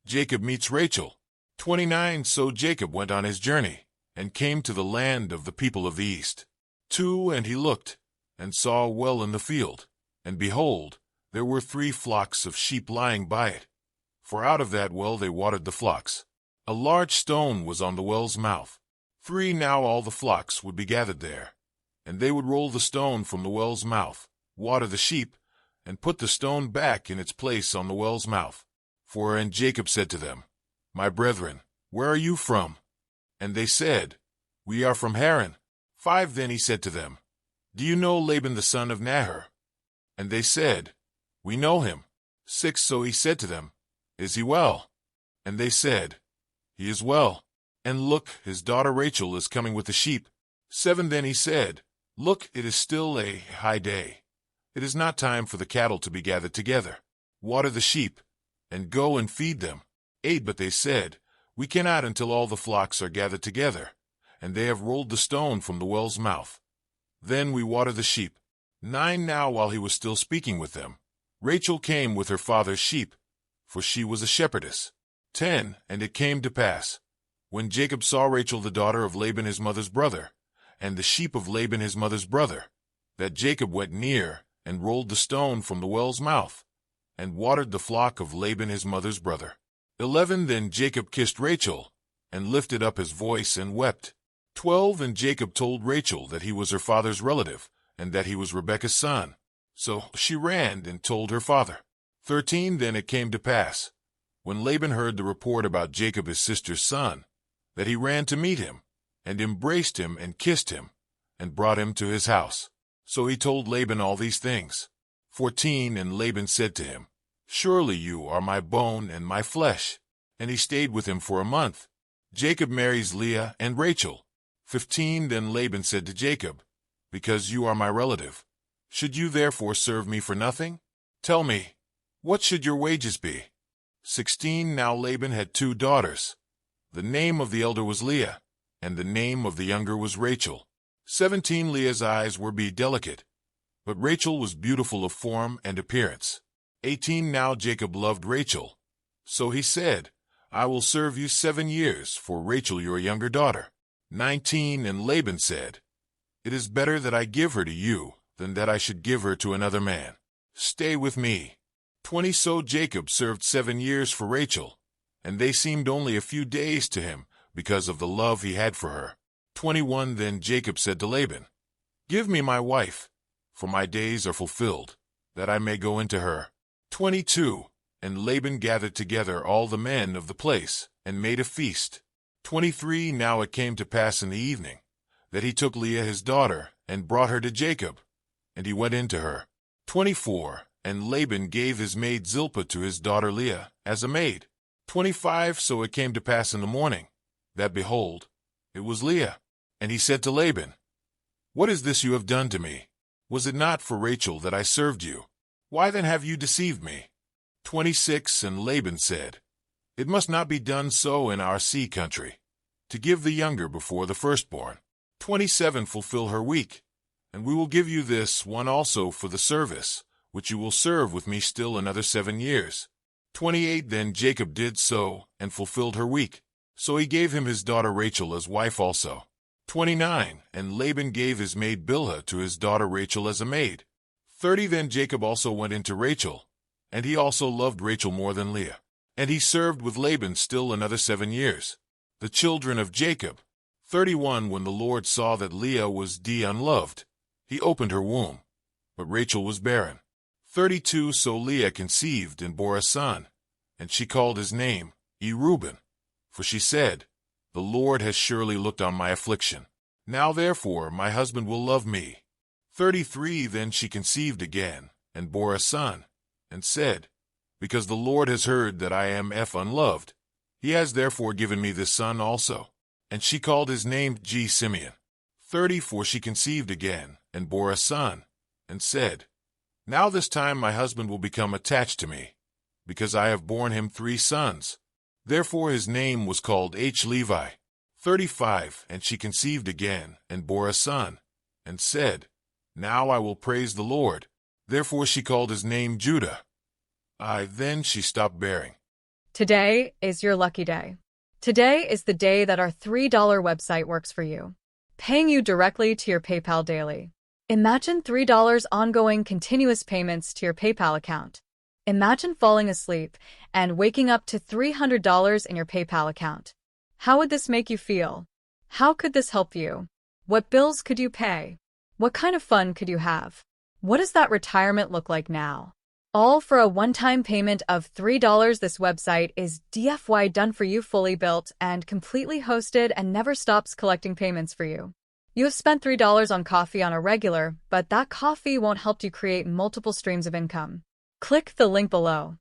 Jacob meets Rachel. 29 So Jacob went on his journey, and came to the land of the people of the east. 2 And he looked, and saw a well in the field, and behold, there were 3 flocks of sheep lying by it. For out of that well they watered the flocks. A large stone was on the well's mouth. 3 Now all the flocks would be gathered there, and they would roll the stone from the well's mouth, water the sheep, and put the stone back in its place on the well's mouth. 4 And Jacob said to them, My brethren, where are you from? And they said, We are from Haran. 5 Then he said to them, Do you know Laban the son of Nahor? And they said, We know him. 6 So he said to them, Is he well? And they said, He is well. And look, his daughter Rachel is coming with the sheep. 7 Then he said, Look, it is still a high day. It is not time for the cattle to be gathered together. Water the sheep, and go and feed them. 8 But they said, We cannot until all the flocks are gathered together, and they have rolled the stone from the well's mouth. Then we water the sheep. 9 Now while he was still speaking with them, Rachel came with her father's sheep, for she was a shepherdess. 10 And it came to pass, when Jacob saw Rachel the daughter of Laban his mother's brother, and the sheep of Laban his mother's brother, that Jacob went near, and rolled the stone from the well's mouth, and watered the flock of Laban his mother's brother. 11 Then Jacob kissed Rachel, and lifted up his voice and wept. 12 And Jacob told Rachel that he was her father's relative, and that he was Rebekah's son. So she ran and told her father. 13 Then it came to pass, when Laban heard the report about Jacob his sister's son, that he ran to meet him, and embraced him and kissed him, and brought him to his house. So he told Laban all these things. 14 And Laban said to him, Surely you are my bone and my flesh. And he stayed with him for a month. Jacob marries Leah and Rachel. 15 Then Laban said to Jacob, Because you are my relative, should you therefore serve me for nothing? Tell me, what should your wages be? 16 Now Laban had 2 daughters. The name of the elder was Leah, and the name of the younger was Rachel. 17 Leah's eyes were delicate, but Rachel was beautiful of form and appearance. 18 Now Jacob loved Rachel. So he said, I will serve you 7 years for Rachel your younger daughter. 19 And Laban said, It is better that I give her to you than that I should give her to another man. Stay with me. 20 So Jacob served 7 years for Rachel, and they seemed only a few days to him because of the love he had for her. 21 Then Jacob said to Laban, Give me my wife, for my days are fulfilled, that I may go into her. 22 And Laban gathered together all the men of the place, and made a feast. 23 Now it came to pass in the evening, that he took Leah his daughter, and brought her to Jacob, and he went into her. 24 And Laban gave his maid Zilpah to his daughter Leah, as a maid. 25 So it came to pass in the morning, that behold, it was Leah. And he said to Laban, What is this you have done to me? Was it not for Rachel that I served you? Why then have you deceived me? 26 And Laban said, It must not be done so in our sea country, to give the younger before the firstborn. 27 Fulfill her week, and we will give you this one also for the service, which you will serve with me still another 7 years. 28 Then Jacob did so, and fulfilled her week. So he gave him his daughter Rachel as wife also. 29 And Laban gave his maid Bilhah to his daughter Rachel as a maid. 30 Then Jacob also went into Rachel, and he also loved Rachel more than Leah. And he served with Laban still another 7 years. The children of Jacob. 31 When the Lord saw that Leah was unloved, he opened her womb, but Rachel was barren. 32 So Leah conceived and bore a son, and she called his name Reuben, for she said, The Lord has surely looked on my affliction. Now therefore my husband will love me. 33 Then she conceived again, and bore a son, and said, Because the Lord has heard that I am unloved, he has therefore given me this son also. And she called his name Simeon. 34 She conceived again, and bore a son, and said, Now this time my husband will become attached to me, because I have borne him 3 sons. Therefore his name was called Levi. 35 And she conceived again, and bore a son, and said, Now I will praise the Lord. Therefore she called his name Judah. Then she stopped bearing. Today is your lucky day. Today is the day that our $3 website works for you, paying you directly to your PayPal daily. Imagine $3 ongoing continuous payments to your PayPal account. Imagine falling asleep and waking up to $300 in your PayPal account. How would this make you feel? How could this help you? What bills could you pay? What kind of fun could you have? What does that retirement look like now? All for a one-time payment of $3. This website is DFY done for you, fully built and completely hosted, and never stops collecting payments for you. You have spent $3 on coffee on a regular, but that coffee won't help you create multiple streams of income. Click the link below.